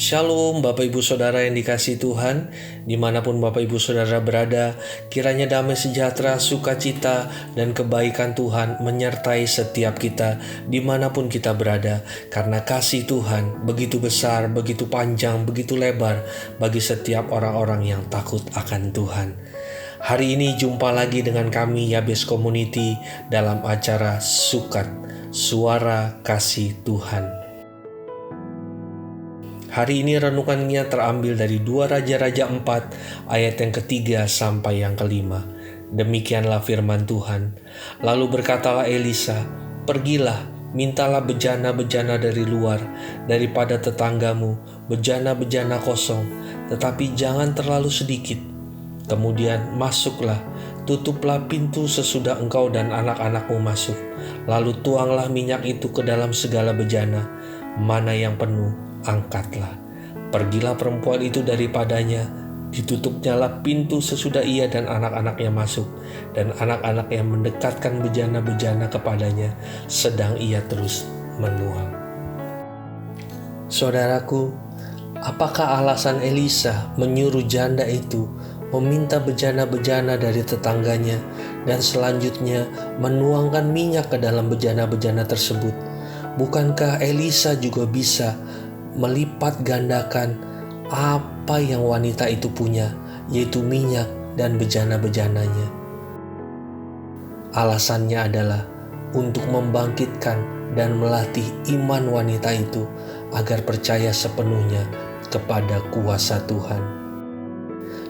Shalom Bapak Ibu Saudara yang dikasihi Tuhan, dimanapun Bapak Ibu Saudara berada, kiranya damai sejahtera, sukacita, dan kebaikan Tuhan menyertai setiap kita dimanapun kita berada. Karena kasih Tuhan begitu besar, begitu panjang, begitu lebar bagi setiap orang-orang yang takut akan Tuhan. Hari ini jumpa lagi dengan kami Yabes Community dalam acara Sukat, Suara Kasih Tuhan. Hari ini renungannya terambil dari 2 Raja-Raja 4 ayat yang ketiga sampai yang kelima. Demikianlah firman Tuhan. Lalu berkatalah Elisa, "Pergilah, mintalah bejana-bejana dari luar, daripada tetanggamu, bejana-bejana kosong, tetapi jangan terlalu sedikit. Kemudian masuklah, tutuplah pintu sesudah engkau dan anak-anakmu masuk. Lalu tuanglah minyak itu ke dalam segala bejana, mana yang penuh, angkatlah. Pergilah perempuan itu daripadanya, ditutupnyalah pintu sesudah ia dan anak-anaknya masuk, dan anak-anaknya mendekatkan bejana-bejana kepadanya, sedang ia terus menuang." Saudaraku, apakah alasan Elisa menyuruh janda itu meminta bejana-bejana dari tetangganya dan selanjutnya menuangkan minyak ke dalam bejana-bejana tersebut? Bukankah Elisa juga bisa melipat gandakan apa yang wanita itu punya, yaitu minyak dan bejana-bejananya? Alasannya adalah untuk membangkitkan dan melatih iman wanita itu agar percaya sepenuhnya kepada kuasa Tuhan.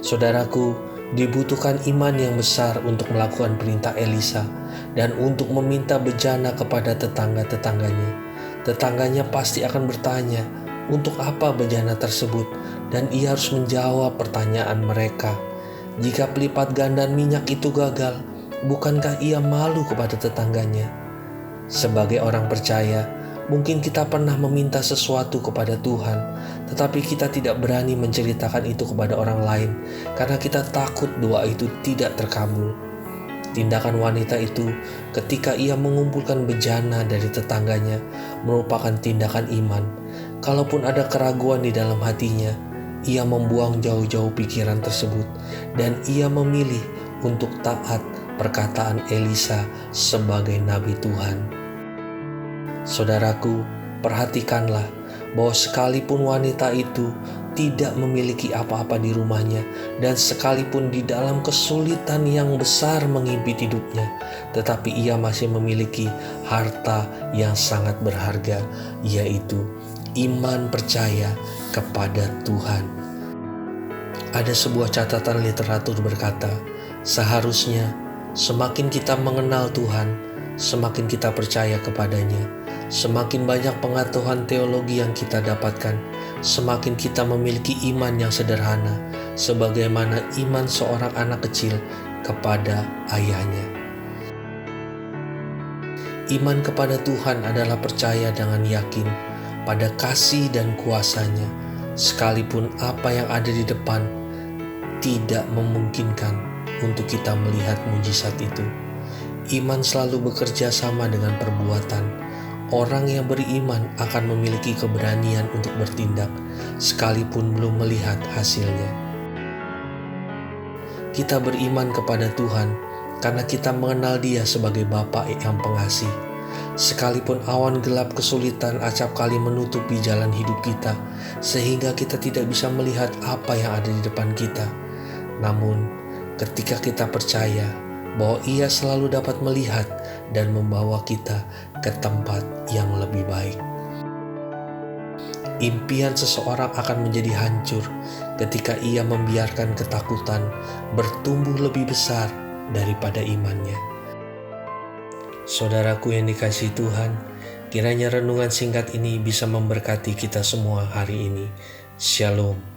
Saudaraku, dibutuhkan iman yang besar untuk melakukan perintah Elisa dan untuk meminta bejana kepada tetangga-tetangganya. Tetangganya pasti akan bertanya, untuk apa bejana tersebut? Dan ia harus menjawab pertanyaan mereka. Jika pelipat gandaan minyak itu gagal, bukankah ia malu kepada tetangganya? Sebagai orang percaya, mungkin kita pernah meminta sesuatu kepada Tuhan, tetapi kita tidak berani menceritakan itu kepada orang lain karena kita takut doa itu tidak terkabul. Tindakan wanita itu ketika ia mengumpulkan bejana dari tetangganya merupakan tindakan iman. Kalaupun ada keraguan di dalam hatinya, ia membuang jauh-jauh pikiran tersebut dan ia memilih untuk taat perkataan Elisa sebagai nabi Tuhan. Saudaraku, perhatikanlah bahwa sekalipun wanita itu tidak memiliki apa-apa di rumahnya dan sekalipun di dalam kesulitan yang besar mengimpit hidupnya, tetapi ia masih memiliki harta yang sangat berharga, yaitu iman percaya kepada Tuhan. Ada sebuah catatan literatur berkata, seharusnya semakin kita mengenal Tuhan, semakin kita percaya kepadanya. Semakin banyak pengetahuan teologi yang kita dapatkan, semakin kita memiliki iman yang sederhana, sebagaimana iman seorang anak kecil kepada ayahnya. Iman kepada Tuhan adalah percaya dengan yakin pada kasih dan kuasa-Nya, sekalipun apa yang ada di depan tidak memungkinkan untuk kita melihat mujizat itu. Iman selalu bekerja sama dengan perbuatan. Orang yang beriman akan memiliki keberanian untuk bertindak, sekalipun belum melihat hasilnya. Kita beriman kepada Tuhan karena kita mengenal Dia sebagai Bapa yang pengasih. Sekalipun awan gelap kesulitan acap kali menutupi jalan hidup kita, sehingga kita tidak bisa melihat apa yang ada di depan kita. Namun, ketika kita percaya bahwa Ia selalu dapat melihat dan membawa kita ke tempat yang lebih baik. Impian seseorang akan menjadi hancur ketika ia membiarkan ketakutan bertumbuh lebih besar daripada imannya. Saudaraku yang dikasihi Tuhan, kiranya renungan singkat ini bisa memberkati kita semua hari ini. Shalom.